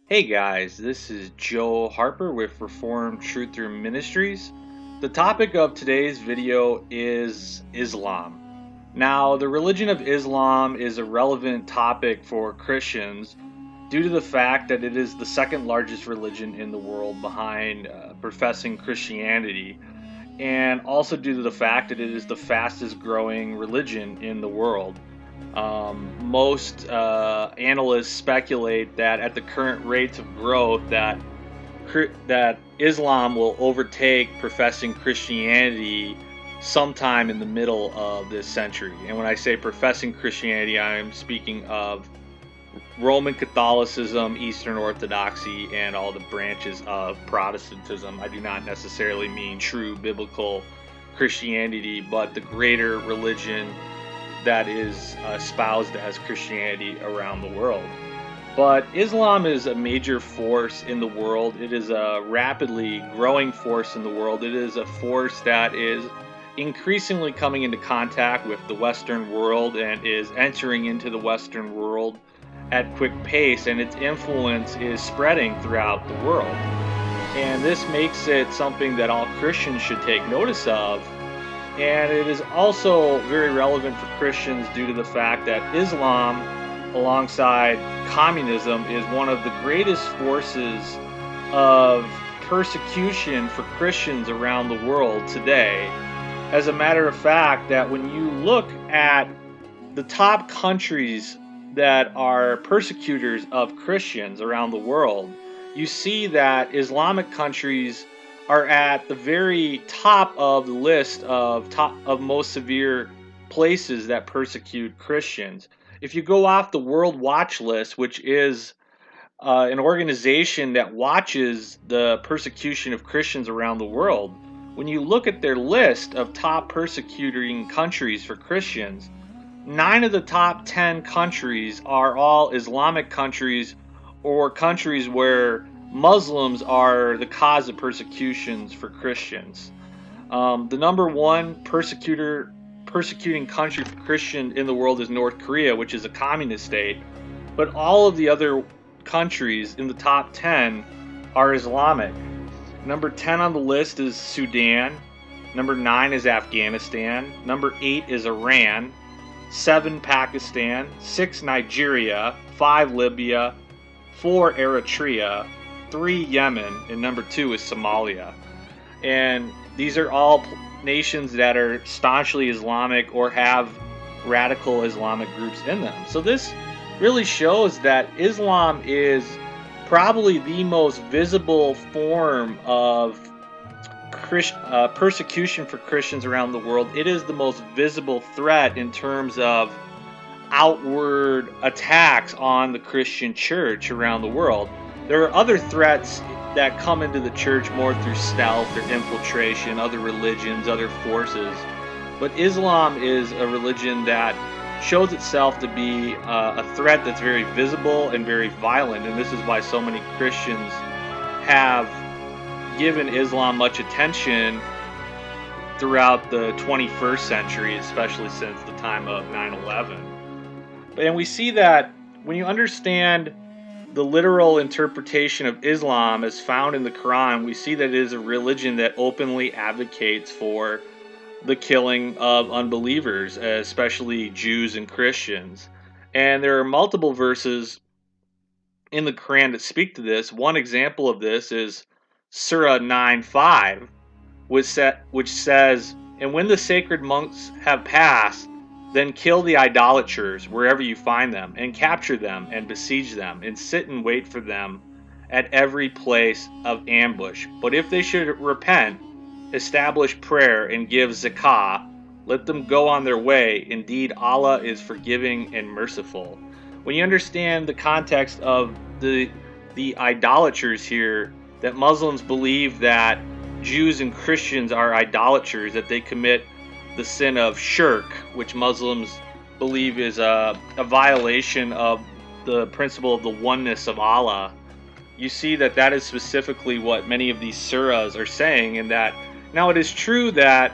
Hey guys, this is Joe Harper with Reformed Truther Ministries. The topic of today's video is Islam. Now, the religion of Islam is a relevant topic for Christians due to the fact that it is the second largest religion in the world behind professing Christianity, and also due to the fact that it is the fastest growing religion in the world. Most analysts speculate that at the current rates of growth, that Islam will overtake professing Christianity sometime in the middle of this century. And when I say professing Christianity, I'm speaking of Roman Catholicism, Eastern Orthodoxy, and all the branches of Protestantism. I do not necessarily mean true biblical Christianity, but the greater religion that is espoused as Christianity around the world. But Islam is a major force in the world. It is a rapidly growing force in the world. It is a force that is increasingly coming into contact with the Western world and is entering into the Western world at quick pace, and its influence is spreading throughout the world. And this makes it something that all Christians should take notice of. And it is also very relevant for Christians due to the fact that Islam, alongside communism, is one of the greatest forces of persecution for Christians around the world today. As a matter of fact, that when you look at the top countries that are persecutors of Christians around the world, you see that Islamic countries are at the very top of the list of most severe places that persecute Christians. If you go off the World Watch List, which is an organization that watches the persecution of Christians around the world, when you look at their list of top persecuting countries for Christians, 9 of the top 10 countries are all Islamic countries or countries where Muslims are the cause of persecutions for Christians. The number one persecuting country for Christians in the world is North Korea, which is a communist state. But all of the other countries in the top 10 are Islamic. Number 10 on the list is Sudan. Number 9 is Afghanistan. Number 8 is Iran. 7 Pakistan. 6 Nigeria. 5 Libya. 4 Eritrea. 3 Yemen, and number 2 is Somalia. And these are all nations that are staunchly Islamic or have radical Islamic groups in them. So this really shows that Islam is probably the most visible form of persecution for Christians around the world. It is the most visible threat in terms of outward attacks on the Christian church around the world. There are other threats that come into the church more through stealth or infiltration, other religions, other forces. But Islam is a religion that shows itself to be a threat that's very visible and very violent. And this is why so many Christians have given Islam much attention throughout the 21st century, especially since the time of 9/11. And we see that when you understand the literal interpretation of Islam as found in the Quran, we see that it is a religion that openly advocates for the killing of unbelievers, especially Jews and Christians. And there are multiple verses in the Quran that speak to this. One example of this is Surah 9:5, which says, "And when the sacred months have passed, then kill the idolaters wherever you find them, and capture them, and besiege them, and sit and wait for them at every place of ambush. But if they should repent, establish prayer, and give zakah, let them go on their way. Indeed, Allah is forgiving and merciful." When you understand the context of the idolaters here, that Muslims believe that Jews and Christians are idolaters, that they commit the sin of shirk, which Muslims believe is a violation of the principle of the oneness of Allah. You see that that is specifically what many of these surahs are saying, and that now it is true that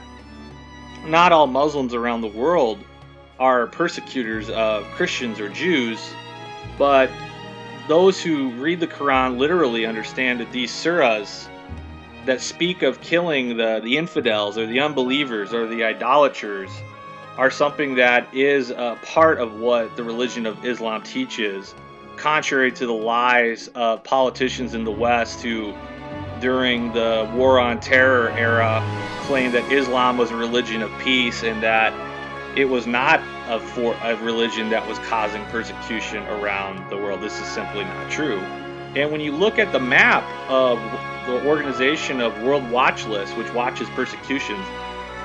not all Muslims around the world are persecutors of Christians or Jews, but those who read the Quran literally understand that these surahs that speak of killing the infidels or the unbelievers or the idolaters are something that is a part of what the religion of Islam teaches, contrary to the lies of politicians in the West who, during the War on Terror era, claimed that Islam was a religion of peace and that it was not a religion that was causing persecution around the world. This is simply not true. And when you look at the map of the organization of World Watch List, which watches persecutions,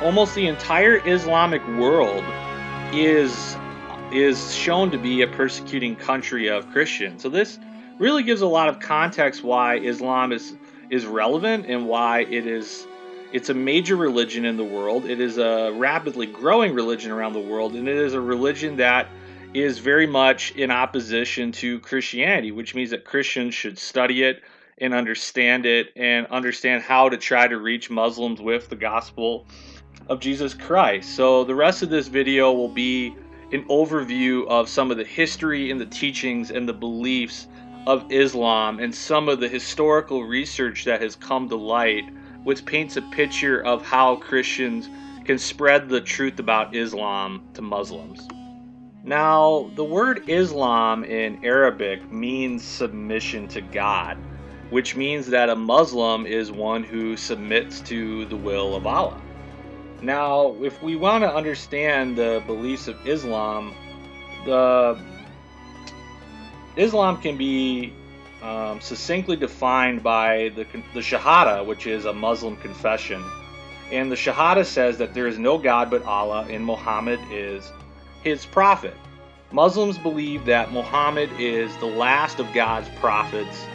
almost the entire Islamic world is shown to be a persecuting country of Christians. So this really gives a lot of context why Islam is relevant and why it's a major religion in the world. It is a rapidly growing religion around the world, and it is a religion that is very much in opposition to Christianity, which means that Christians should study it and understand how to try to reach Muslims with the gospel of Jesus Christ. So the rest of this video will be an overview of some of the history and the teachings and the beliefs of Islam and some of the historical research that has come to light, which paints a picture of how Christians can spread the truth about Islam to Muslims. Now, the word Islam in Arabic means submission to God, which means that a Muslim is one who submits to the will of Allah. Now, if we want to understand the beliefs of Islam, Islam can be succinctly defined by the Shahada, which is a Muslim confession. And the Shahada says that there is no God but Allah, and Mohammed is his prophet. Muslims believe that Muhammad is the last of God's prophets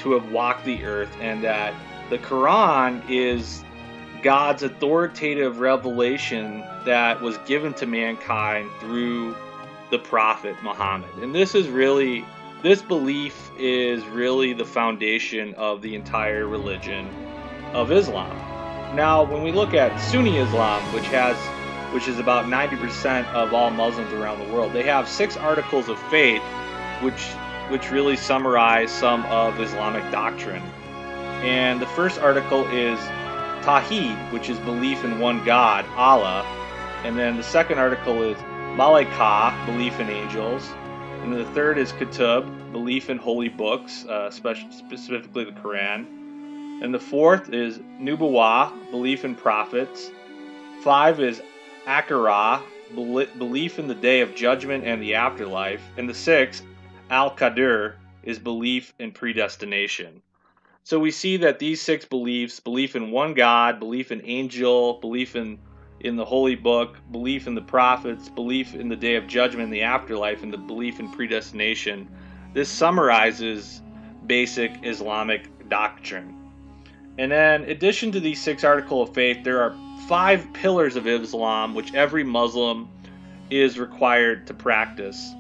to have walked the earth, and that the Quran is God's authoritative revelation that was given to mankind through the prophet Muhammad. And this belief is really the foundation of the entire religion of Islam. Now, when we look at Sunni Islam, which is about 90% of all Muslims around the world, they have 6 articles of faith which really summarize some of Islamic doctrine. And the first article is Tawheed, which is belief in one God, Allah. And then the second article is Malaika, belief in angels. And then the third is Kutub, belief in holy books, specifically the Quran. And the fourth is Nubuwah, belief in prophets. 5 is Akira, belief in the day of judgment and the afterlife. And the 6th, Al-Qadr, is belief in predestination. So we see that these 6 beliefs, belief in one God, belief in angel, belief in the holy book, belief in the prophets, belief in the day of judgment and the afterlife, and the belief in predestination, this summarizes basic Islamic doctrine. And then, in addition to these 6 articles of faith, there are 5 pillars of Islam which every Muslim is required to practice.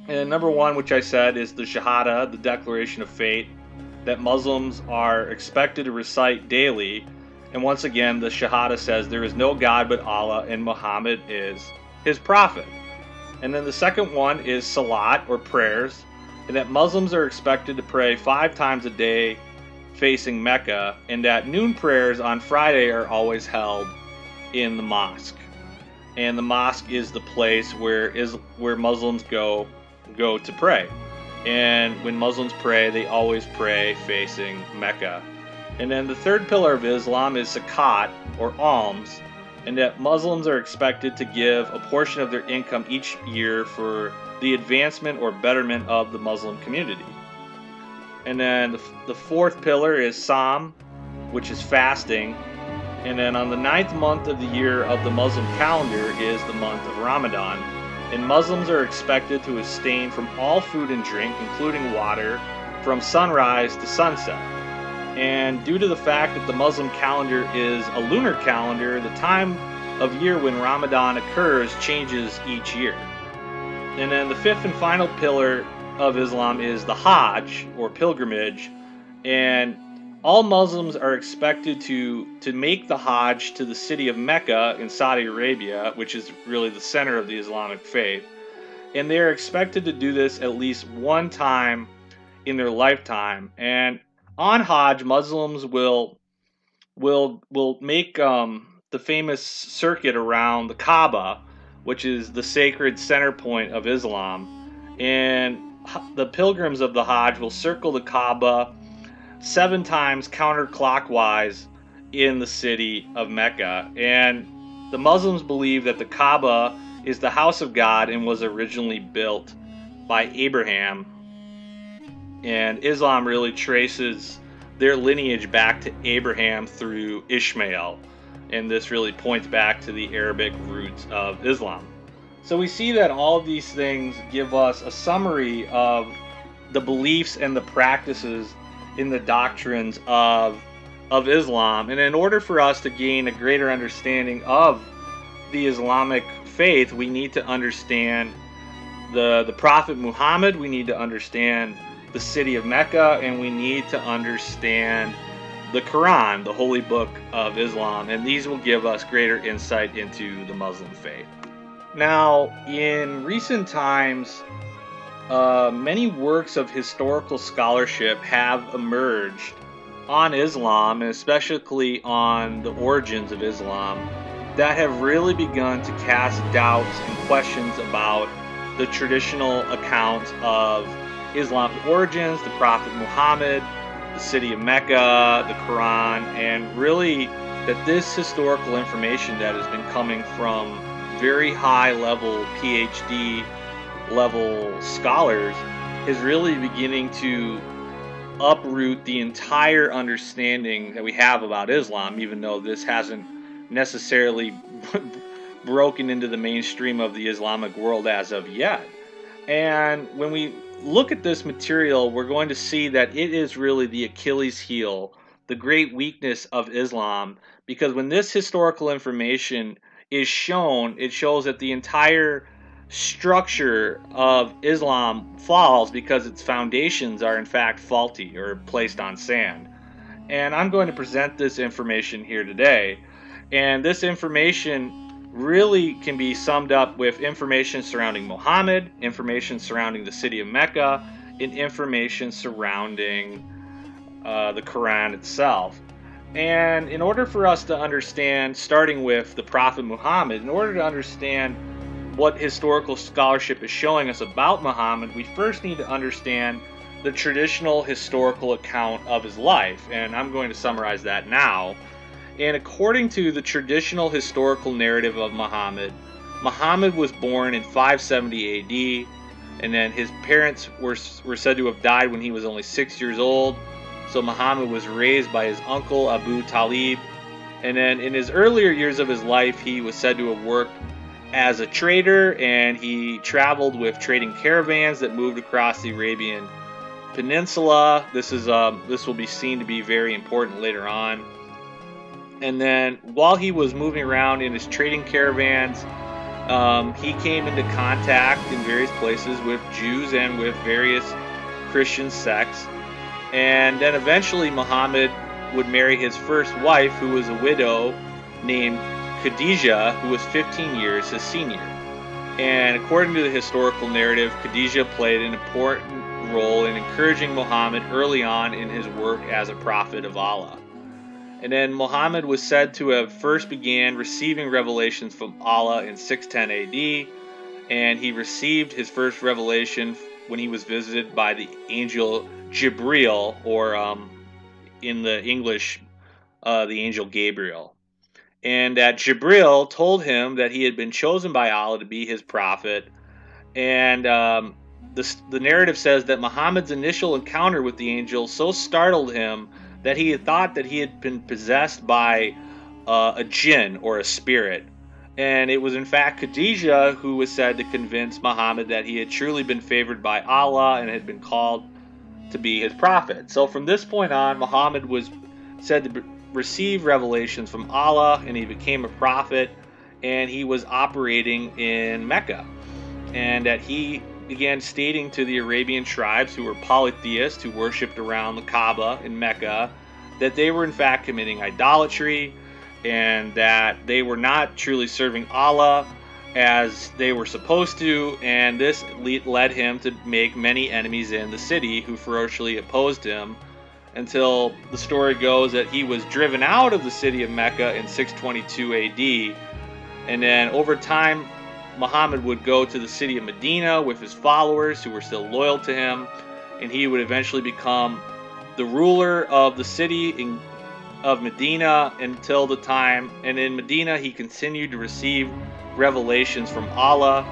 And number 1, which I said, is the Shahada, the declaration of faith, that Muslims are expected to recite daily. And once again, the Shahada says there is no God but Allah, and Muhammad is his prophet. And then the second one is Salat, or prayers, and that Muslims are expected to pray 5 times a day facing Mecca, and that noon prayers on Friday are always held in the mosque. And the mosque is the place where Muslims go to pray. And when Muslims pray, they always pray facing Mecca. And then the third pillar of Islam is zakat, or alms, and that Muslims are expected to give a portion of their income each year for the advancement or betterment of the Muslim community. And then the fourth pillar is Sam, which is fasting. And then on the 9th month of the year of the Muslim calendar is the month of Ramadan. And Muslims are expected to abstain from all food and drink, including water, from sunrise to sunset. And due to the fact that the Muslim calendar is a lunar calendar, the time of year when Ramadan occurs changes each year. And then the 5th and final pillar of Islam is the Hajj, or pilgrimage. And all Muslims are expected to make the Hajj to the city of Mecca in Saudi Arabia, which is really the center of the Islamic faith. and they are expected to do this at least one time in their lifetime. And on Hajj, Muslims will make the famous circuit around the Kaaba, which is the sacred center point of Islam. And the pilgrims of the Hajj will circle the Kaaba 7 times counterclockwise in the city of Mecca. And the Muslims believe that the Kaaba is the house of God and was originally built by Abraham. And Islam really traces their lineage back to Abraham through Ishmael. And this really points back to the Arabic roots of Islam. So we see that all of these things give us a summary of the beliefs and the practices in the doctrines of Islam. And in order for us to gain a greater understanding of the Islamic faith, we need to understand the Prophet Muhammad, we need to understand the city of Mecca, and we need to understand the Quran, the holy book of Islam, and these will give us greater insight into the Muslim faith. Now, in recent times, many works of historical scholarship have emerged on Islam, and especially on the origins of Islam, that have really begun to cast doubts and questions about the traditional accounts of Islam's origins, the Prophet Muhammad, the city of Mecca, the Quran, and really that this historical information that has been coming from very high level PhD level scholars is really beginning to uproot the entire understanding that we have about Islam, even though this hasn't necessarily broken into the mainstream of the Islamic world as of yet. And when we look at this material, we're going to see that it is really the Achilles heel, the great weakness of Islam, because when this historical information is shown, it shows that the entire structure of Islam falls because its foundations are in fact faulty or placed on sand. And I'm going to present this information here today. And this information really can be summed up with information surrounding Muhammad, information surrounding the city of Mecca, and information surrounding the Quran itself. And in order for us to understand, starting with the Prophet Muhammad, in order to understand what historical scholarship is showing us about Muhammad, we first need to understand the traditional historical account of his life. And I'm going to summarize that now. And according to the traditional historical narrative of Muhammad, Muhammad was born in 570 AD, and then his parents were said to have died when he was only 6 years old. So Muhammad was raised by his uncle Abu Talib, and then in his earlier years of his life, he was said to have worked as a trader, and he traveled with trading caravans that moved across the Arabian Peninsula. This will be seen to be very important later on. And then while he was moving around in his trading caravans, he came into contact in various places with Jews and with various Christian sects. And then eventually Muhammad would marry his first wife, who was a widow named Khadijah, who was 15 years his senior. And according to the historical narrative, Khadijah played an important role in encouraging Muhammad early on in his work as a prophet of Allah. And then Muhammad was said to have first began receiving revelations from Allah in 610 AD, and he received his first revelation when he was visited by the angel Jibril, or in the English, the angel Gabriel. And that Jibril told him that he had been chosen by Allah to be his prophet. And the narrative says that Muhammad's initial encounter with the angel so startled him that he had thought that he had been possessed by a jinn or a spirit. And it was in fact Khadijah who was said to convince Muhammad that he had truly been favored by Allah and had been called to be his prophet. So from this point on, Muhammad was said to receive revelations from Allah, and he became a prophet, and he was operating in Mecca. And that he began stating to the Arabian tribes, who were polytheists, who worshipped around the Kaaba in Mecca, that they were in fact committing idolatry, and that they were not truly serving Allah, as they were supposed to, and this led him to make many enemies in the city who ferociously opposed him, until the story goes that he was driven out of the city of Mecca in 622 AD. And then over time, Muhammad would go to the city of Medina with his followers who were still loyal to him, and he would eventually become the ruler of the city of Medina until the time. And in Medina, he continued to receive revelations from Allah.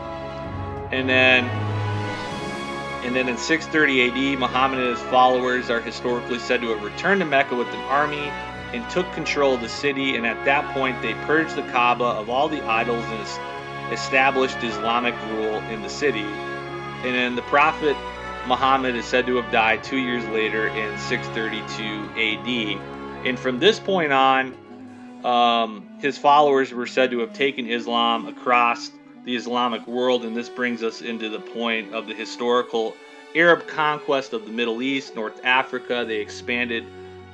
And then in 630 AD, Muhammad and his followers are historically said to have returned to Mecca with an army and took control of the city. And at that point, they purged the Kaaba of all the idols and established Islamic rule in the city. And then the Prophet Muhammad is said to have died 2 years later in 632 AD. And from this point on, his followers were said to have taken Islam across the Islamic world, and this brings us into the point of the historical Arab conquest of the Middle East, North Africa. They expanded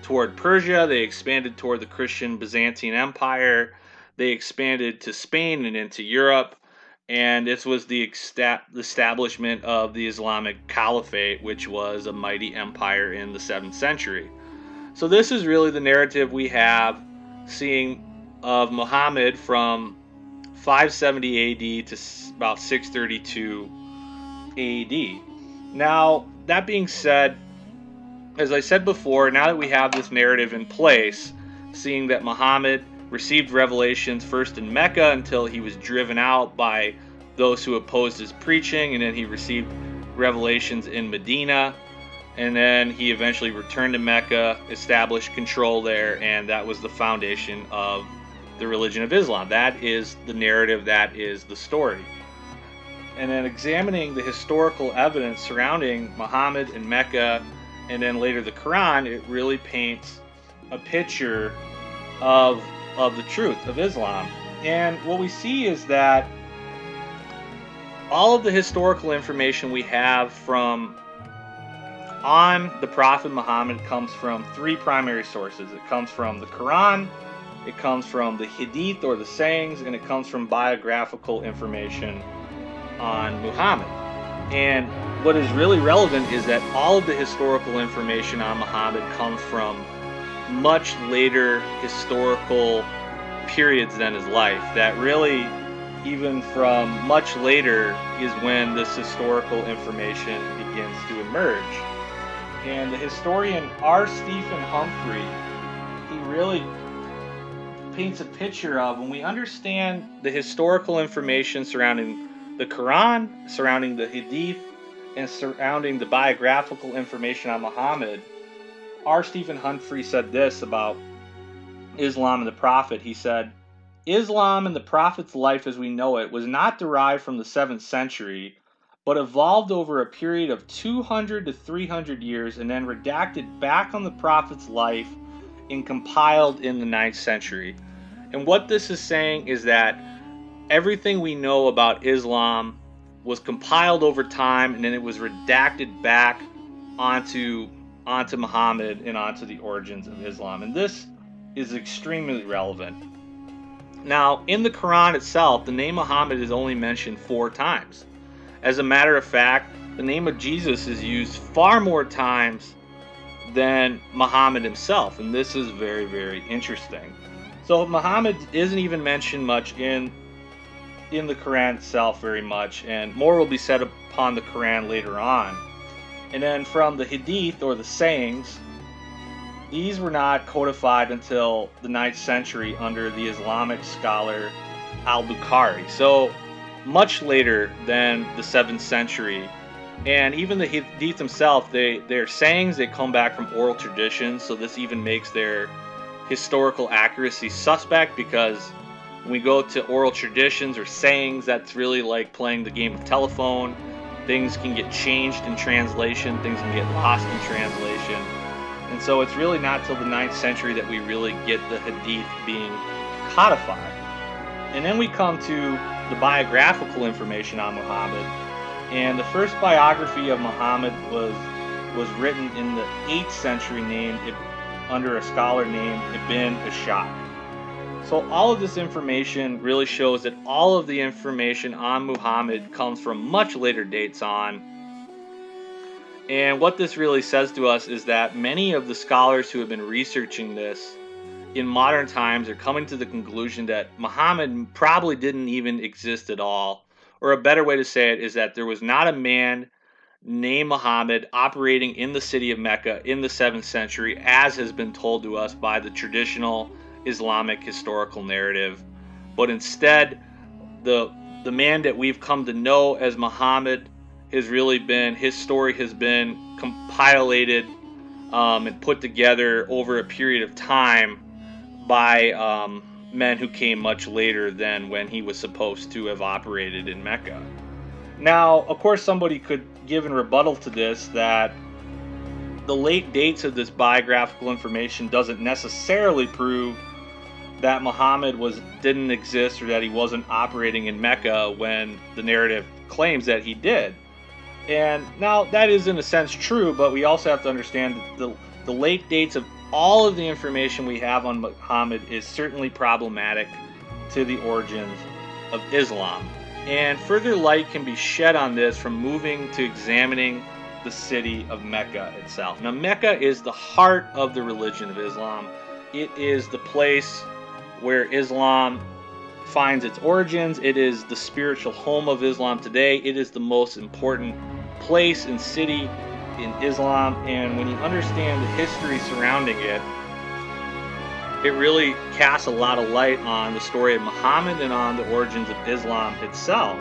toward Persia, they expanded toward the Christian Byzantine Empire, they expanded to Spain and into Europe, and this was the establishment of the Islamic Caliphate, which was a mighty empire in the 7th century. So this is really the narrative we have seeing of Muhammad from 570 AD to about 632 AD. Now, that being said, as I said before, now that we have this narrative in place, seeing that Muhammad received revelations first in Mecca until he was driven out by those who opposed his preaching, and then he received revelations in Medina, and then he eventually returned to Mecca, established control there, and that was the foundation of the religion of Islam. That is the narrative, that is the story. And then examining the historical evidence surrounding Muhammad and Mecca, and then later the Quran, it really paints a picture of the truth of Islam. And what we see is that all of the historical information we have on the Prophet Muhammad comes from 3 primary sources. It comes from the Quran, it comes from the Hadith or the sayings, and it comes from biographical information on Muhammad. And what is really relevant is that all of the historical information on Muhammad comes from much later historical periods than his life. That really, even from much later, is when this historical information begins to emerge. And the historian R. Stephen Humphrey, he really paints a picture of, when we understand the historical information surrounding the Quran, surrounding the Hadith, and surrounding the biographical information on Muhammad. R. Stephen Humphrey said this about Islam and the Prophet. He said, "Islam and the Prophet's life as we know it was not derived from the 7th century, but evolved over a period of 200 to 300 years and then redacted back on the Prophet's life and compiled in the 9th century." And what this is saying is that everything we know about Islam was compiled over time, and then it was redacted back onto Muhammad and onto the origins of Islam. And this is extremely relevant. Now, in the Quran itself, the name Muhammad is only mentioned 4 times. As a matter of fact, the name of Jesus is used far more times than Muhammad himself, and this is very, very interesting. So Muhammad isn't even mentioned much in the Quran itself very much, and more will be said upon the Quran later on. And then from the Hadith, or the sayings, these were not codified until the 9th century under the Islamic scholar al-Bukhari. So much later than the 7th century. And even the Hadith themselves, their sayings, they come back from oral traditions, so this even makes their historical accuracy suspect, because when we go to oral traditions or sayings, that's really like playing the game of telephone. Things can get changed in translation, things can get lost in translation. And so it's really not till the 9th century that we really get the Hadith being codified. And then we come to the biographical information on Muhammad. And the first biography of Muhammad was written in the 8th century, under a scholar named Ibn Ishaq. So all of this information really shows that all of the information on Muhammad comes from much later dates on. And what this really says to us is that many of the scholars who have been researching this in modern times are coming to the conclusion that Muhammad probably didn't even exist at all. Or a better way to say it is that there was not a man named Muhammad operating in the city of Mecca in the 7th century, as has been told to us by the traditional Islamic historical narrative. But instead, the man that we've come to know as Muhammad has really been, his story has been compiled and put together over a period of time by men who came much later than when he was supposed to have operated in Mecca. Now, of course, somebody could give in rebuttal to this that the late dates of this biographical information doesn't necessarily prove that Muhammad didn't exist or that he wasn't operating in Mecca when the narrative claims that he did. And now that is in a sense true, but we also have to understand that the late dates of all of the information we have on Muhammad is certainly problematic to the origins of Islam. And further light can be shed on this from moving to examining the city of Mecca itself. Now, Mecca is the heart of the religion of Islam. It is the place where Islam finds its origins. It is the spiritual home of Islam today. It is the most important place and city in Islam, and when you understand the history surrounding it, it really casts a lot of light on the story of Muhammad and on the origins of Islam itself.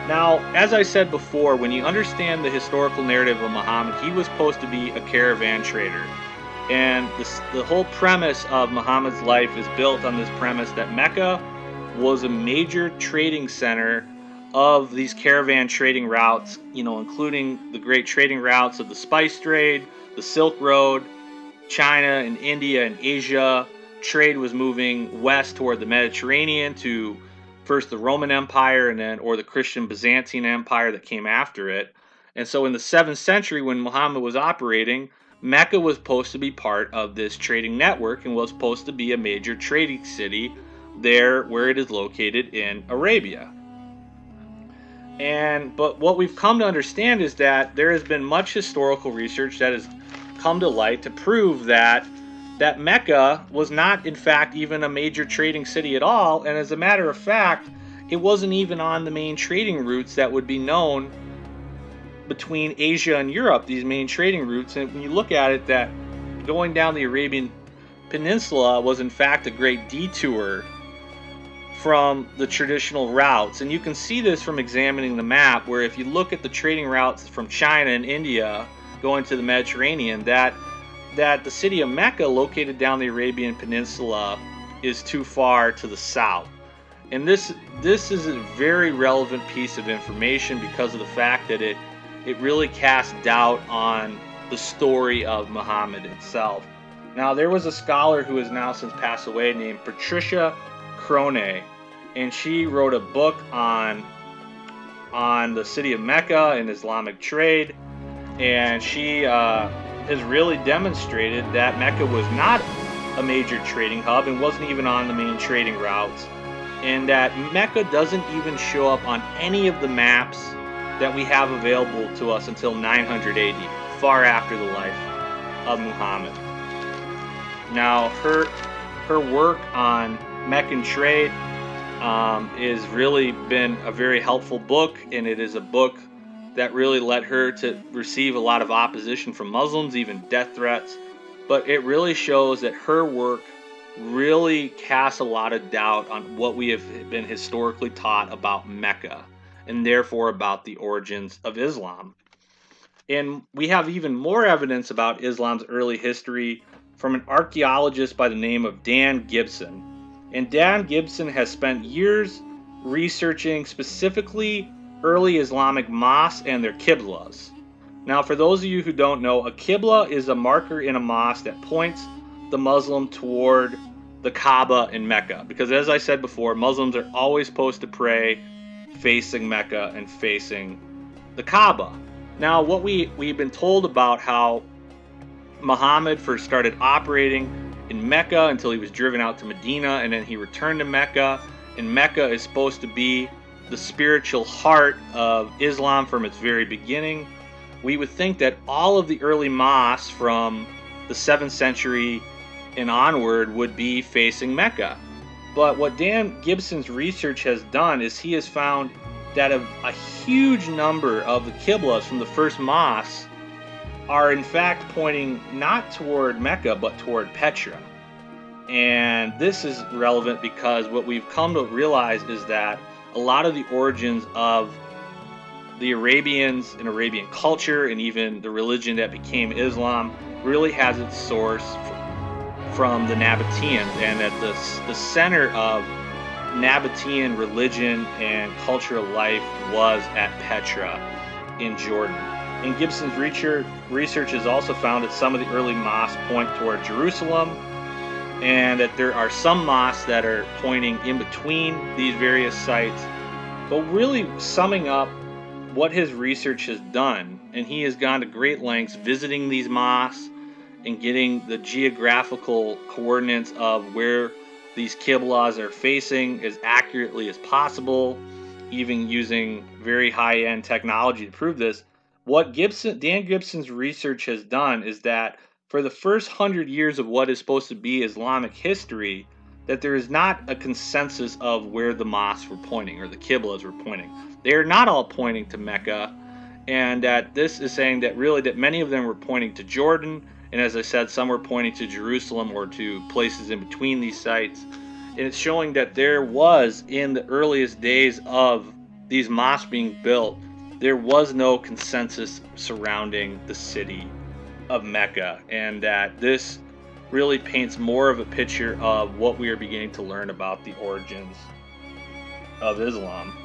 Now, as I said before, when you understand the historical narrative of Muhammad, he was supposed to be a caravan trader. And the whole premise of Muhammad's life is built on this premise that Mecca was a major trading center of these caravan trading routes, including the great trading routes of the spice trade, the Silk Road, China and India and Asia. Trade was moving west toward the Mediterranean to first the Roman Empire or the Christian Byzantine Empire that came after it. And so in the 7th century, when Muhammad was operating, Mecca was supposed to be part of this trading network and was supposed to be a major trading city there where it is located in Arabia. But what we've come to understand is that there has been much historical research that has come to light to prove that Mecca was not, in fact, even a major trading city at all. And as a matter of fact, it wasn't even on the main trading routes that would be known between Asia and Europe, these main trading routes. And when you look at it, that going down the Arabian Peninsula was, in fact, a great detour from the traditional routes. And you can see this from examining the map, where if you look at the trading routes from China and India going to the Mediterranean, that the city of Mecca, located down the Arabian Peninsula, is too far to the south. And this is a very relevant piece of information because of the fact that it really casts doubt on the story of Muhammad itself. Now, there was a scholar who has now since passed away named Patricia Crone, and she wrote a book on the city of Mecca and Islamic trade, and she has really demonstrated that Mecca was not a major trading hub and wasn't even on the main trading routes, and that Mecca doesn't even show up on any of the maps that we have available to us until 900 AD, far after the life of Muhammad. Now, her work on Meccan trade has really been a very helpful book, and it is a book that really led her to receive a lot of opposition from Muslims, even death threats. But it really shows that her work really casts a lot of doubt on what we have been historically taught about Mecca, and therefore about the origins of Islam. And we have even more evidence about Islam's early history from an archaeologist by the name of Dan Gibson. And Dan Gibson has spent years researching specifically early Islamic mosques and their qiblas. Now, for those of you who don't know, a qibla is a marker in a mosque that points the Muslim toward the Kaaba in Mecca. Because as I said before, Muslims are always supposed to pray facing Mecca and facing the Kaaba. Now, what we've been told about how Muhammad first started operating in Mecca until he was driven out to Medina, and then he returned to Mecca. And Mecca is supposed to be the spiritual heart of Islam from its very beginning. We would think that all of the early mosques from the 7th century and onward would be facing Mecca. But what Dan Gibson's research has done is he has found that a huge number of the Qiblas from the first mosques are in fact pointing not toward Mecca but toward Petra. And this is relevant because what we've come to realize is that a lot of the origins of the Arabians and Arabian culture and even the religion that became Islam really has its source from the Nabateans, and that the center of Nabatean religion and cultural life was at Petra in Jordan. And Gibson's research has also found that some of the early mosques point toward Jerusalem, and that there are some mosques that are pointing in between these various sites. But really summing up what his research has done, and he has gone to great lengths visiting these mosques and getting the geographical coordinates of where these Qiblas are facing as accurately as possible, even using very high-end technology to prove this. What Dan Gibson's research has done is that for the first 100 years of what is supposed to be Islamic history, that there is not a consensus of where the mosques were pointing or the Qiblas were pointing. They are not all pointing to Mecca, and that this is saying that really that many of them were pointing to Jordan, and as I said, some were pointing to Jerusalem or to places in between these sites. And it's showing that there was, in the earliest days of these mosques being built, there was no consensus surrounding the city of Mecca, and that this really paints more of a picture of what we are beginning to learn about the origins of Islam.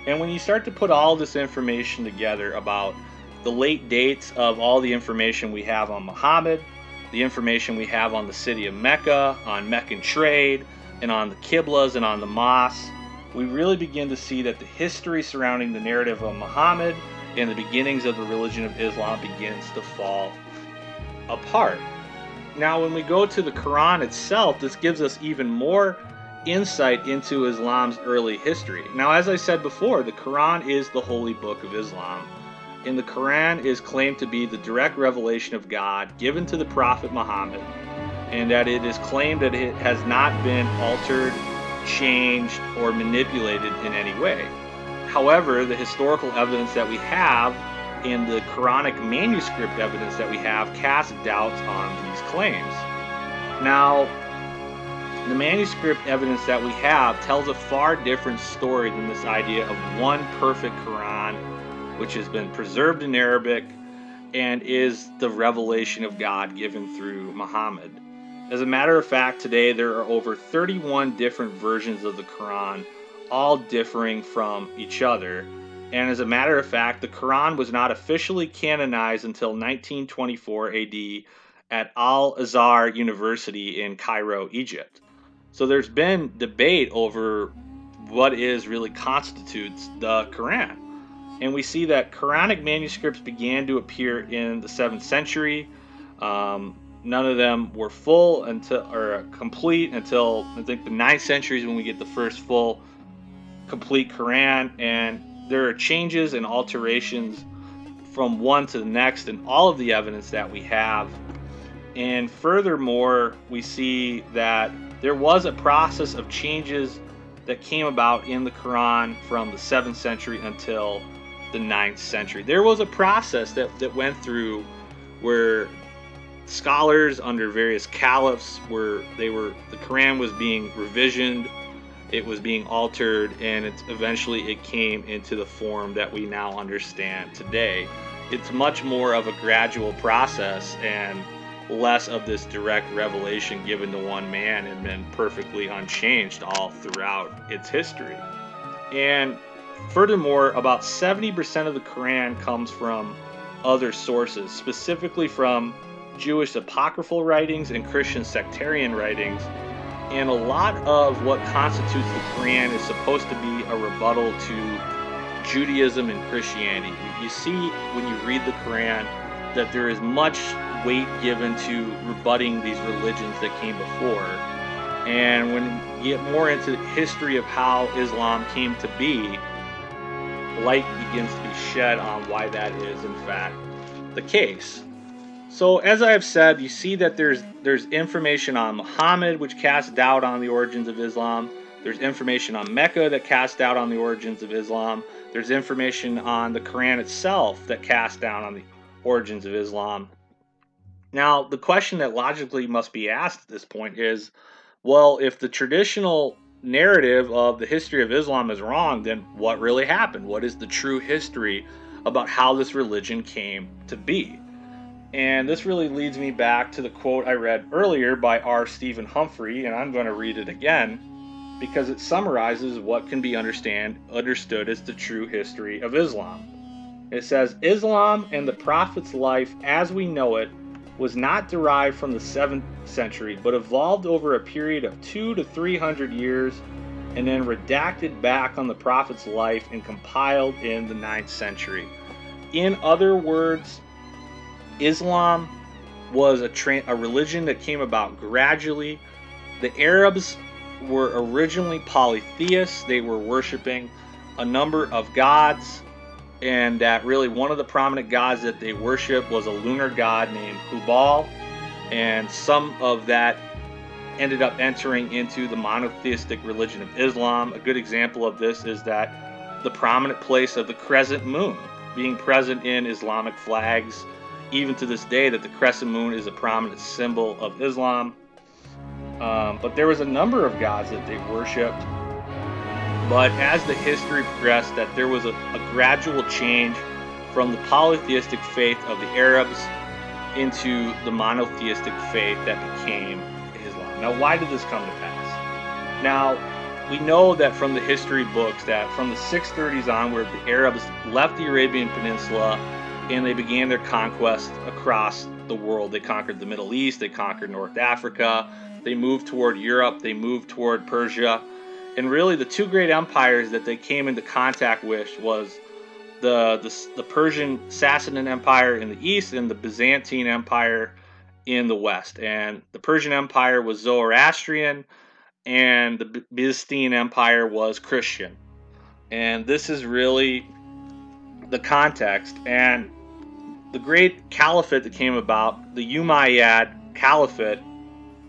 And when you start to put all this information together about the late dates of all the information we have on Muhammad, the information we have on the city of Mecca, on Meccan trade, and on the Qiblas and on the mosques, we really begin to see that the history surrounding the narrative of Muhammad and the beginnings of the religion of Islam begins to fall apart. Now, when we go to the Quran itself, this gives us even more insight into Islam's early history. Now, as I said before, the Quran is the holy book of Islam, and the Quran is claimed to be the direct revelation of God given to the Prophet Muhammad, and that it is claimed that it has not been altered, changed, or manipulated in any way. However, the historical evidence that we have and the Quranic manuscript evidence that we have casts doubts on these claims. Now, the manuscript evidence that we have tells a far different story than this idea of one perfect Quran, which has been preserved in Arabic and is the revelation of God given through Muhammad. As a matter of fact, today there are over 31 different versions of the Quran, all differing from each other. And as a matter of fact, the Quran was not officially canonized until 1924 AD at Al-Azhar University in Cairo, Egypt. So there's been debate over what really constitutes the Quran. And we see that Quranic manuscripts began to appear in the 7th century. None of them were full or complete until I think the 9th century is when we get the first full, complete Quran. And there are changes and alterations from one to the next in all of the evidence that we have. And furthermore, we see that there was a process of changes that came about in the Quran from the 7th century until the 9th century. There was a process that went through where scholars under various caliphs the Quran was being revisioned, it was being altered, and eventually it came into the form that we now understand today. It's much more of a gradual process and less of this direct revelation given to one man and been perfectly unchanged all throughout its history. And furthermore, about 70% of the Quran comes from other sources, specifically from Jewish apocryphal writings and Christian sectarian writings. And a lot of what constitutes the Quran is supposed to be a rebuttal to Judaism and Christianity. You see when you read the Quran that there is much weight given to rebutting these religions that came before. And when you get more into the history of how Islam came to be, light begins to be shed on why that is in fact the case. So as I have said, you see that there's information on Muhammad which casts doubt on the origins of Islam. There's information on Mecca that casts doubt on the origins of Islam. There's information on the Quran itself that casts doubt on the origins of Islam. Now, the question that logically must be asked at this point is, well, if the traditional narrative of the history of Islam is wrong, then what really happened? What is the true history about how this religion came to be? And this really leads me back to the quote I read earlier by R. Stephen Humphrey, and I'm going to read it again because it summarizes what can be understood as the true history of Islam. It says, Islam and the Prophet's life as we know it was not derived from the 7th century, but evolved over a period of 200 to 300 years and then redacted back on the Prophet's life and compiled in the 9th century. In other words, Islam was a religion that came about gradually. The Arabs were originally polytheists. They were worshiping a number of gods, and that really one of the prominent gods that they worship was a lunar god named Hubal, and some of that ended up entering into the monotheistic religion of Islam. A good example of this is that the prominent place of the crescent moon being present in Islamic flags, even to this day, that the crescent moon is a prominent symbol of Islam. But there was a number of gods that they worshipped. But as the history progressed, that there was a gradual change from the polytheistic faith of the Arabs into the monotheistic faith that became Islam. Now, why did this come to pass? Now, we know that from the history books that from the 630s onward, the Arabs left the Arabian Peninsula and they began their conquest across the world. They conquered the Middle East, they conquered North Africa, they moved toward Europe, they moved toward Persia. And really the two great empires that they came into contact with was the Persian Sassanid Empire in the east and the Byzantine Empire in the west. And the Persian Empire was Zoroastrian and the Byzantine Empire was Christian. And this is really the context. And the great caliphate that came about, the Umayyad Caliphate,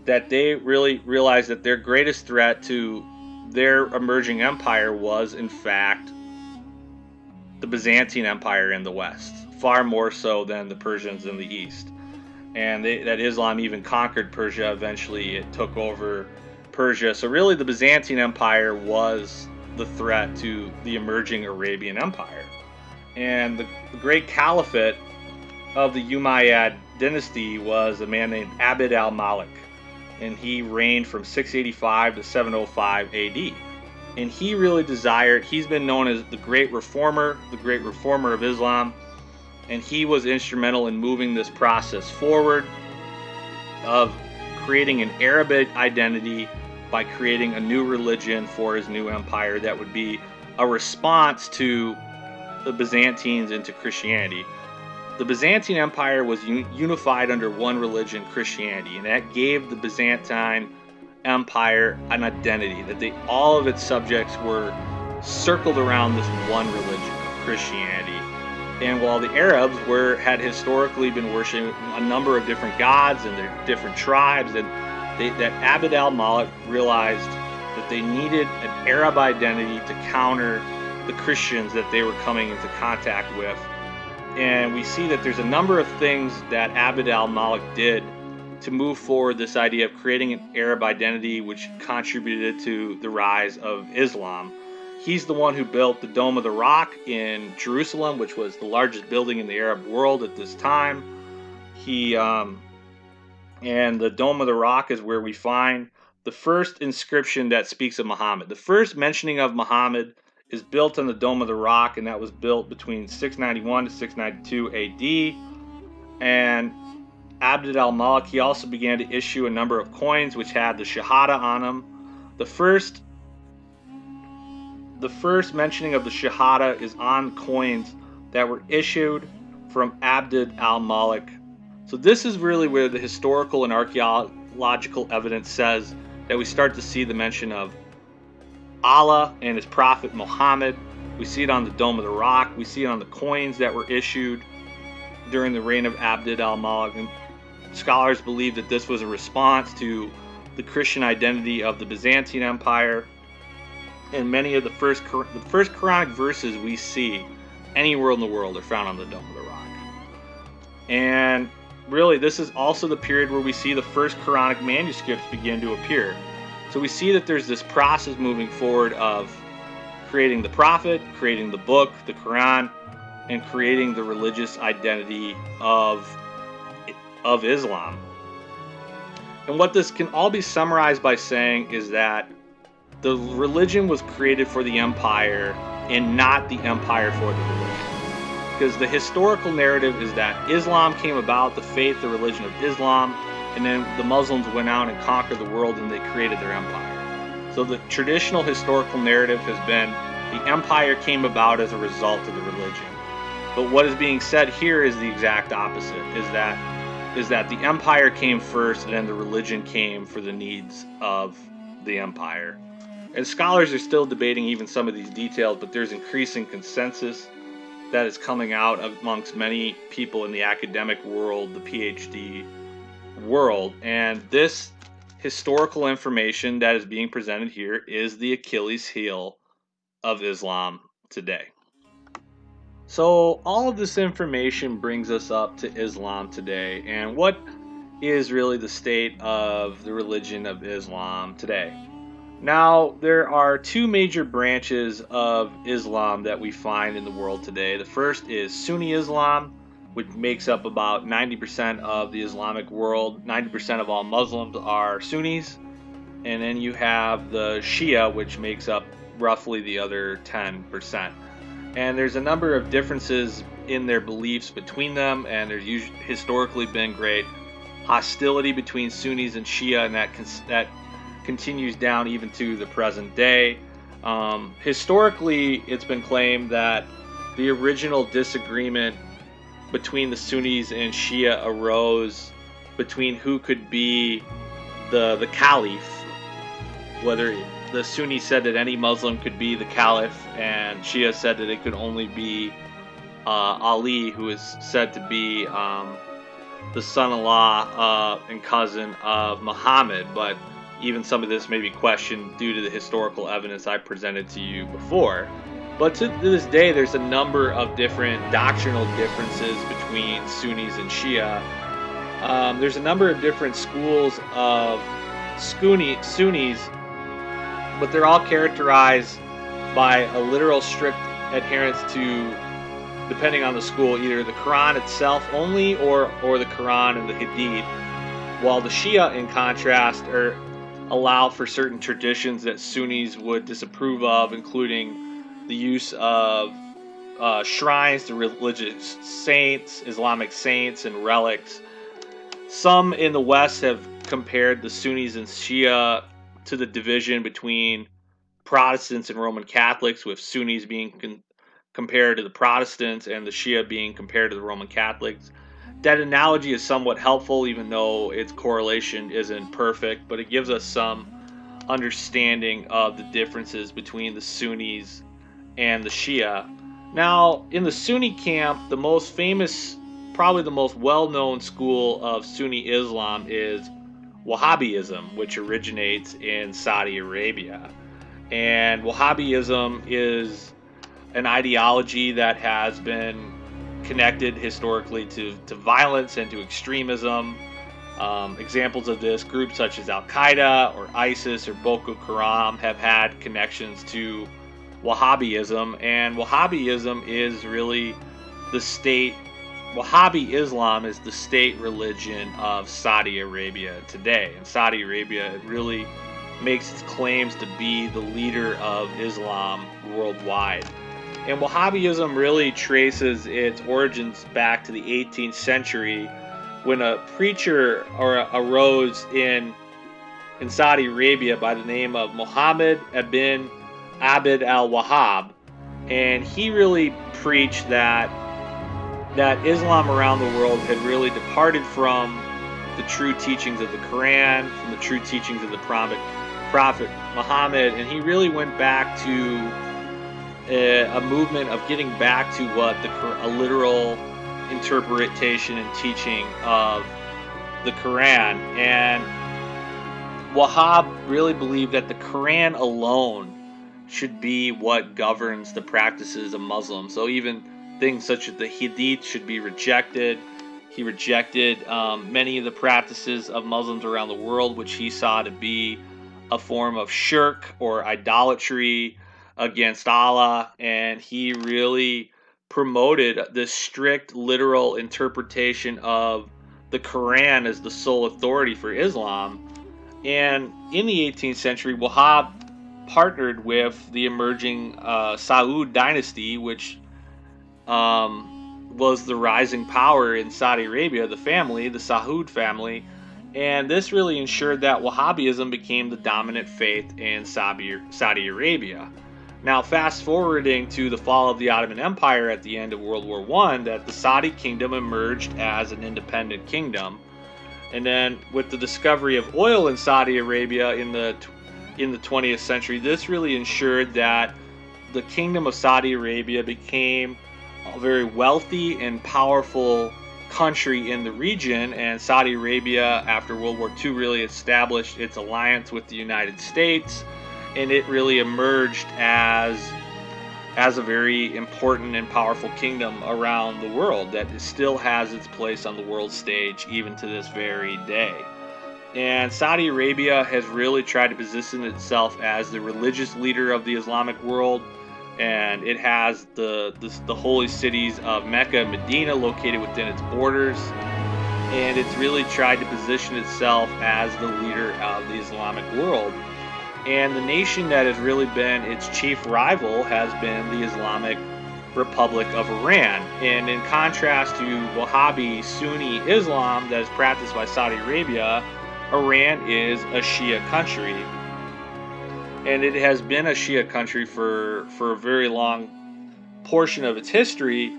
that they really realized that their greatest threat to their emerging empire was, in fact, the Byzantine Empire in the west, far more so than the Persians in the east. And that Islam even conquered Persia. Eventually, it took over Persia. So really, the Byzantine Empire was the threat to the emerging Arabian Empire. And the great caliphate of the Umayyad dynasty was a man named Abd al-Malik. And he reigned from 685 to 705 AD. And he really he's been known as the Great Reformer of Islam. And he was instrumental in moving this process forward of creating an Arabic identity by creating a new religion for his new empire that would be a response to the Byzantines into Christianity. The Byzantine Empire was unified under one religion, Christianity, and that gave the Byzantine Empire an identity, that all of its subjects were circled around this one religion of Christianity. And while the Arabs had historically been worshiping a number of different gods and their different tribes, and that Abd al-Malik realized that they needed an Arab identity to counter the Christians that they were coming into contact with. And we see that there's a number of things that Abd al-Malik did to move forward this idea of creating an Arab identity, which contributed to the rise of Islam. He's the one who built the Dome of the Rock in Jerusalem, which was the largest building in the Arab world at this time. And the Dome of the Rock is where we find the first inscription that speaks of Muhammad. The first mentioning of Muhammad is built on the Dome of the Rock, and that was built between 691 to 692 AD. And Abd al-Malik, he also began to issue a number of coins which had the Shahada on them. The first mentioning of the Shahada is on coins that were issued from Abd al-Malik So this is really where the historical and archaeological evidence says that we start to see the mention of Allah and his prophet Mohammed. We see it on the Dome of the Rock. We see it on the coins that were issued during the reign of Abd al-Malik. And scholars believe that this was a response to the Christian identity of the Byzantine Empire. And many of the first Quranic verses we see anywhere in the world are found on the Dome of the Rock. And really, this is also the period where we see the first Quranic manuscripts begin to appear. So we see that there's this process moving forward of creating the prophet, creating the book, the Quran, and creating the religious identity of Islam. And what this can all be summarized by saying is that the religion was created for the empire and not the empire for the religion. Because the historical narrative is that Islam came about, the faith, the religion of Islam, and then the Muslims went out and conquered the world and they created their empire. So the traditional historical narrative has been the empire came about as a result of the religion. But what is being said here is the exact opposite, is that the empire came first and then the religion came for the needs of the empire. And scholars are still debating even some of these details, but there's increasing consensus that is coming out amongst many people in the academic world, the PhD world. And this historical information that is being presented here is the Achilles heel of Islam today. So all of this information brings us up to Islam today. And what is really the state of the religion of Islam today? Now, there are two major branches of Islam that we find in the world today. The first is Sunni Islam, which makes up about 90% of the Islamic world. 90% of all Muslims are Sunnis. And then you have the Shia, which makes up roughly the other 10%. And there's a number of differences in their beliefs between them, and there's historically been great hostility between Sunnis and Shia, and that continues down even to the present day. Historically, it's been claimed that the original disagreement between the Sunnis and Shia arose between who could be the caliph, whether the Sunni said that any Muslim could be the caliph, and Shia said that it could only be Ali, who is said to be the son-in-law and cousin of Muhammad. But even some of this may be questioned due to the historical evidence I presented to you before. But to this day, there's a number of different doctrinal differences between Sunnis and Shia. There's a number of different schools of Sunnis, but they're all characterized by a literal strict adherence to, depending on the school, either the Quran itself only or the Quran and the Hadith, while the Shia, in contrast, allow for certain traditions that Sunnis would disapprove of, including the use of shrines to religious saints, Islamic saints, and relics. Some in the West have compared the Sunnis and Shia to the division between Protestants and Roman Catholics, with Sunnis being compared to the Protestants and the Shia being compared to the Roman Catholics. That analogy is somewhat helpful, even though its correlation isn't perfect, but it gives us some understanding of the differences between the Sunnis and the Shia. Now, in the Sunni camp, the most famous, probably the most well-known school of Sunni Islam is Wahhabism, which originates in Saudi Arabia. And Wahhabism is an ideology that has been connected historically to violence and to extremism. Examples of this, groups such as Al-Qaeda or ISIS or Boko Haram have had connections to Wahhabism, and Wahhabism is really the state. Wahhabi Islam is the state religion of Saudi Arabia today. In Saudi Arabia, it really makes its claims to be the leader of Islam worldwide. And Wahhabism really traces its origins back to the 18th century, when a preacher arose in Saudi Arabia by the name of Mohammed ibn Abd al-Wahhab, and he really preached that that Islam around the world had really departed from the true teachings of the Quran, from the true teachings of the Prophet Muhammad, and he really went back to a movement of getting back to what a literal interpretation and teaching of the Quran. And Wahhab really believed that the Quran alone should be what governs the practices of Muslims. So even things such as the Hadith should be rejected. He rejected many of the practices of Muslims around the world, which he saw to be a form of shirk or idolatry against Allah. And he really promoted this strict literal interpretation of the Quran as the sole authority for Islam. And in the 18th century, Wahhab partnered with the emerging Saud dynasty, which was the rising power in Saudi Arabia, the Saud family, and this really ensured that Wahhabism became the dominant faith in Saudi Arabia. Now, fast forwarding to the fall of the Ottoman Empire at the end of World War I, that the Saudi kingdom emerged as an independent kingdom. And then with the discovery of oil in Saudi Arabia in the 20th century, this really ensured that the kingdom of Saudi Arabia became a very wealthy and powerful country in the region. And Saudi Arabia, after World War II, really established its alliance with the United States, and it really emerged as a very important and powerful kingdom around the world that still has its place on the world stage even to this very day. And Saudi Arabia has really tried to position itself as the religious leader of the Islamic world, and it has the holy cities of Mecca and Medina located within its borders, and it's really tried to position itself as the leader of the Islamic world. And the nation that has really been its chief rival has been the Islamic Republic of Iran. And in contrast to Wahhabi Sunni Islam that is practiced by Saudi Arabia, Iran is a Shia country. And it has been a Shia country for a very long portion of its history,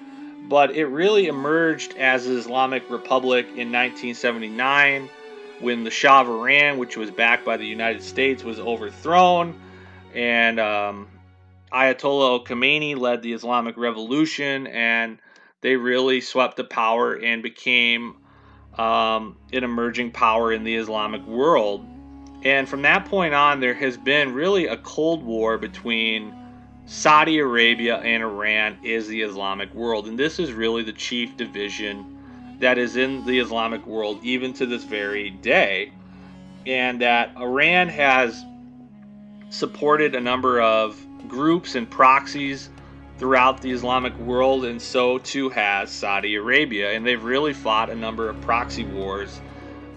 but it really emerged as an Islamic Republic in 1979 when the Shah of Iran, which was backed by the United States, was overthrown, and Ayatollah Khomeini led the Islamic Revolution, and they really swept the power and became an emerging power in the Islamic world. And from that point on, there has been really a Cold War between Saudi Arabia and Iran is the Islamic world. And this is really the chief division that is in the Islamic world even to this very day. And that Iran has supported a number of groups and proxies throughout the Islamic world, and so too has Saudi Arabia. And they've really fought a number of proxy wars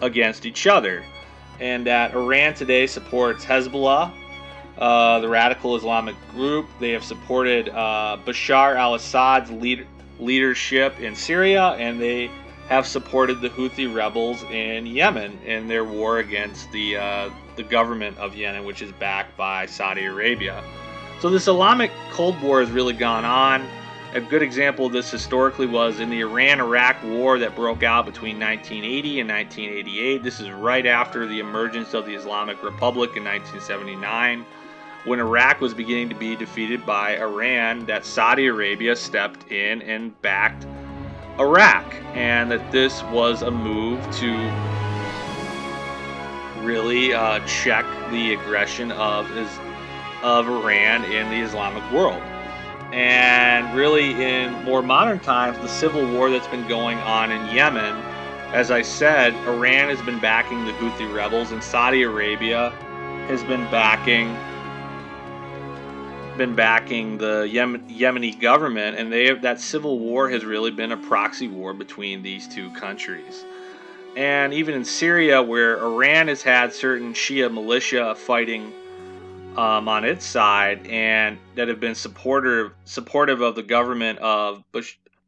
against each other. And that Iran today supports Hezbollah, the radical Islamic group. They have supported Bashar al-Assad's leadership in Syria, and they have supported the Houthi rebels in Yemen in their war against the government of Yemen, which is backed by Saudi Arabia. So this Islamic Cold War has really gone on. A good example of this historically was in the Iran-Iraq war that broke out between 1980 and 1988. This is right after the emergence of the Islamic Republic in 1979. When Iraq was beginning to be defeated by Iran, that Saudi Arabia stepped in and backed Iraq, and that this was a move to really check the aggression of Iran in the Islamic world. And really in more modern times, the civil war that's been going on in Yemen, as I said, Iran has been backing the Houthi rebels, and Saudi Arabia has been backing the Yemeni government, and that civil war has really been a proxy war between these two countries. And even in Syria, where Iran has had certain Shia militia fighting on its side, and that have been supportive of the government of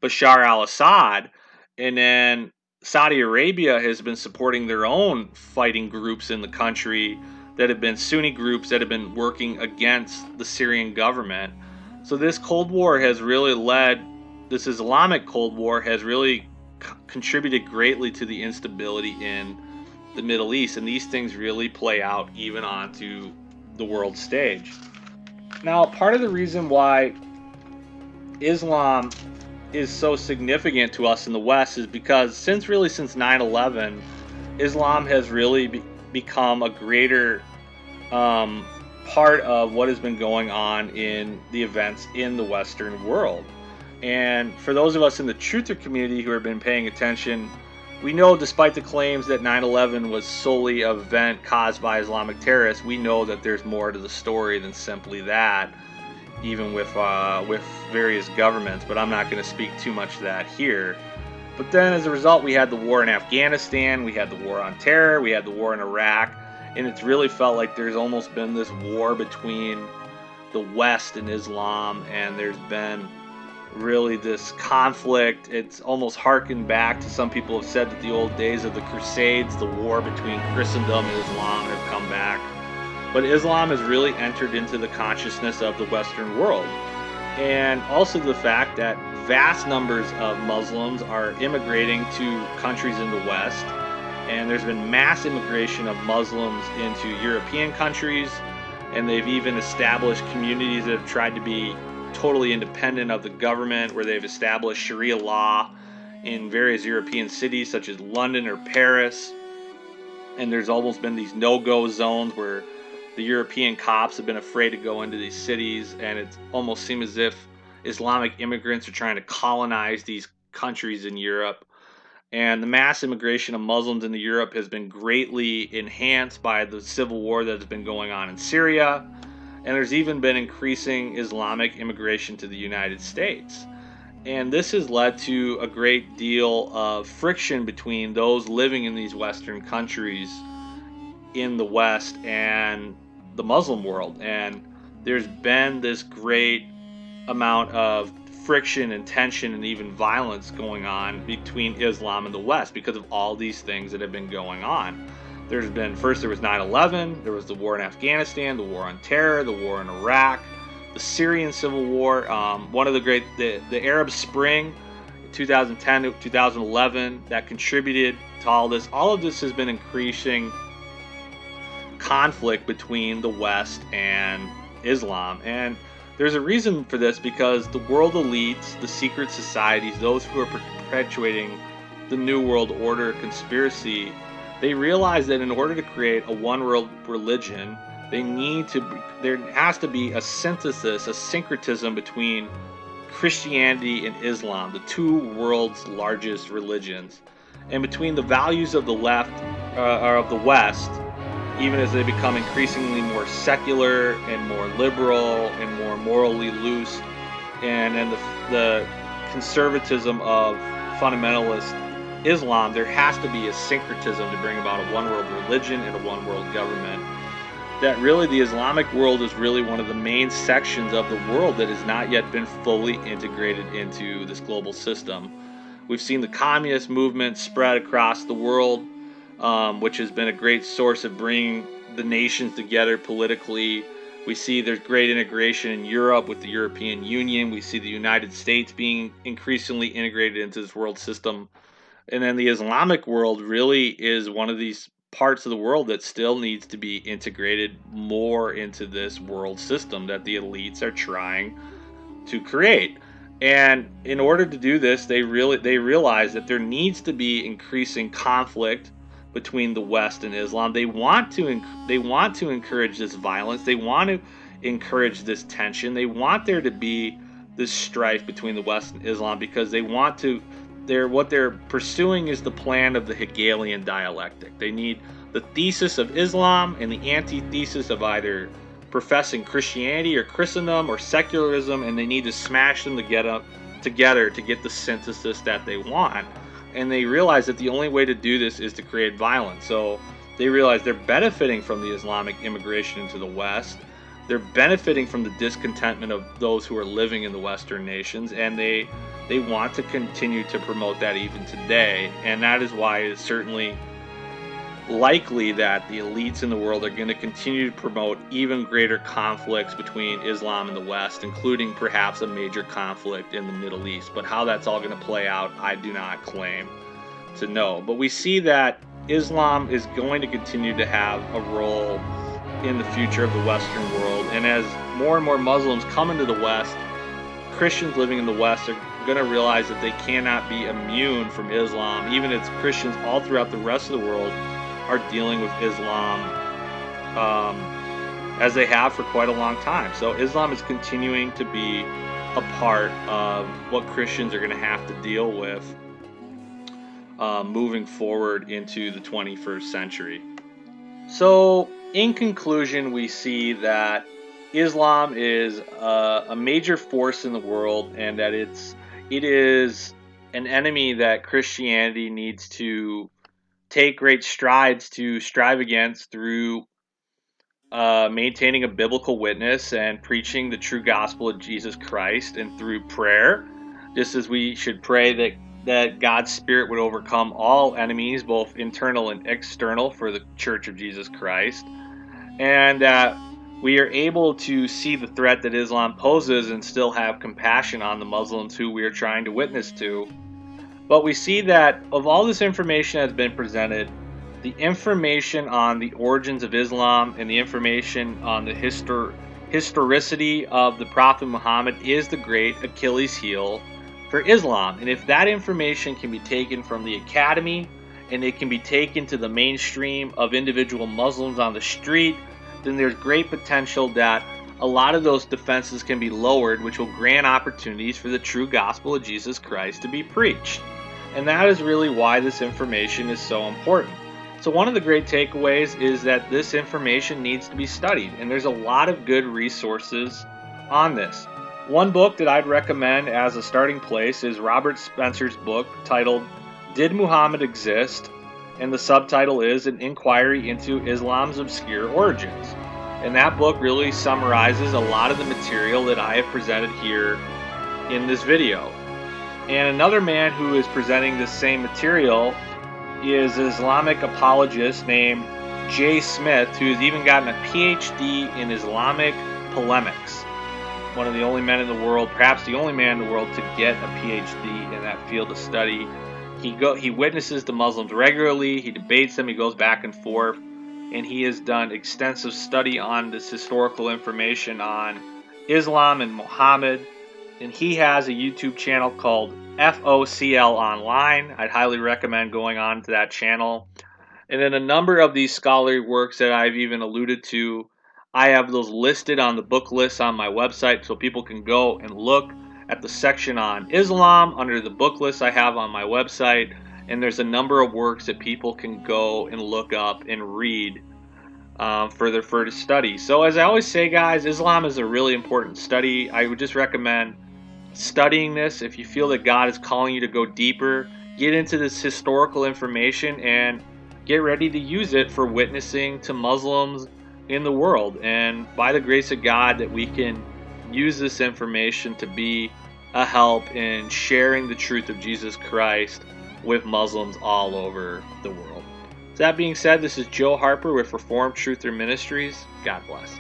Bashar al-Assad, and then Saudi Arabia has been supporting their own fighting groups in the country that have been Sunni groups that have been working against the Syrian government. So this Cold War has really led this Islamic Cold War has really contributed greatly to the instability in the Middle East, and these things really play out even onto the world stage. Now, part of the reason why Islam is so significant to us in the West is because since 9/11, Islam has really become a greater part of what has been going on in the events in the Western world. And for those of us in the truther community who have been paying attention, we know, despite the claims that 9/11 was solely an event caused by Islamic terrorists, we know that there's more to the story than simply that, even with various governments. But I'm not going to speak too much to that here. But then, as a result, we had the war in Afghanistan, we had the war on terror, we had the war in Iraq, and it's really felt like there's almost been this war between the West and Islam, and there's been really this conflict. It's almost harkened back to, some people have said that the old days of the Crusades, the war between Christendom and Islam, have come back. But Islam has really entered into the consciousness of the Western world. And also the fact that vast numbers of Muslims are immigrating to countries in the West. And there's been mass immigration of Muslims into European countries. And they've even established communities that have tried to be totally independent of the government, where they've established Sharia law in various European cities such as London or Paris. And there's almost been these no-go zones where the European cops have been afraid to go into these cities, and it almost seems as if Islamic immigrants are trying to colonize these countries in Europe. And the mass immigration of Muslims into Europe has been greatly enhanced by the civil war that has been going on in Syria. And there's even been increasing Islamic immigration to the United States. And this has led to a great deal of friction between those living in these Western countries in the West and the Muslim world. And there's been this great amount of friction and tension and even violence going on between Islam and the West because of all these things that have been going on. There's been, first there was 9/11, there was the war in Afghanistan, the war on terror, the war in Iraq, the Syrian civil war, one of the Arab Spring, 2010 to 2011, that contributed to all this. All of this has been increasing conflict between the West and Islam. And there's a reason for this, because the world elites, the secret societies, those who are perpetuating the New World Order conspiracy, they realize that in order to create a one world religion, there has to be a synthesis, a syncretism between Christianity and Islam, the two world's largest religions, and between the values of the left or of the West, even as they become increasingly more secular and more liberal and more morally loose, and the conservatism of fundamentalist Islam, there has to be a syncretism to bring about a one world religion and a one world government. That really the Islamic world is really one of the main sections of the world that has not yet been fully integrated into this global system. We've seen the communist movement spread across the world, which has been a great source of bringing the nations together politically. We see there's great integration in Europe with the European Union. We see the United States being increasingly integrated into this world system. And then the Islamic world really is one of these parts of the world that still needs to be integrated more into this world system that the elites are trying to create. And in order to do this, they realize that there needs to be increasing conflict between the West and Islam. They want to encourage this violence. They want to encourage this tension. They want there to be this strife between the West and Islam, because they want to. What they're pursuing is the plan of the Hegelian dialectic. They need the thesis of Islam and the antithesis of either professing Christianity or Christendom or secularism, and they need to smash them together to get the synthesis that they want. And they realize that the only way to do this is to create violence. So they realize they're benefiting from the Islamic immigration into the West. They're benefiting from the discontentment of those who are living in the Western nations, and they want to continue to promote that even today. And that is why it's certainly likely that the elites in the world are going to continue to promote even greater conflicts between Islam and the West, including perhaps a major conflict in the Middle East. But how that's all going to play out, I do not claim to know. But we see that Islam is going to continue to have a role in the future of the Western world. And as more and more Muslims come into the West, Christians living in the West are going to realize that they cannot be immune from Islam, even as Christians all throughout the rest of the world are dealing with Islam as they have for quite a long time. So Islam is continuing to be a part of what Christians are going to have to deal with moving forward into the 21st century. So in conclusion, we see that Islam is a major force in the world, and that it is an enemy that Christianity needs to take great strides to strive against through maintaining a biblical witness and preaching the true gospel of Jesus Christ, and through prayer, just as we should pray that God's Spirit would overcome all enemies, both internal and external, for the Church of Jesus Christ, and that we are able to see the threat that Islam poses and still have compassion on the Muslims who we are trying to witness to. But we see that of all this information that's been presented, the information on the origins of Islam and the information on the historicity of the Prophet Muhammad is the great Achilles heel for Islam. And if that information can be taken from the academy and it can be taken to the mainstream of individual Muslims on the street, then there's great potential that a lot of those defenses can be lowered, which will grant opportunities for the true gospel of Jesus Christ to be preached. And that is really why this information is so important. So one of the great takeaways is that this information needs to be studied, and there's a lot of good resources on this. One book that I'd recommend as a starting place is Robert Spencer's book titled Did Muhammad Exist? And the subtitle is An Inquiry into Islam's Obscure Origins. And that book really summarizes a lot of the material that I have presented here in this video. And another man who is presenting this same material is an Islamic apologist named Jay Smith, who has even gotten a PhD in Islamic polemics. One of the only men in the world, perhaps the only man in the world, to get a PhD in that field of study. He witnesses the Muslims regularly, he debates them, he goes back and forth, and he has done extensive study on this historical information on Islam and Muhammad. And he has a YouTube channel called FOCL Online. I'd highly recommend going on to that channel. And then a number of these scholarly works that I've even alluded to, I have those listed on the book list on my website, so people can go and look at the section on Islam under the book list I have on my website, and there's a number of works that people can go and look up and read for their further study. So as I always say, guys, Islam is a really important study. I would just recommend studying this. If you feel that God is calling you to go deeper, get into this historical information and get ready to use it for witnessing to Muslims in the world. And by the grace of God, that we can use this information to be a help in sharing the truth of Jesus Christ with Muslims all over the world. So that being said, this is Joe Harper with Reformed Truth Through Ministries. God bless.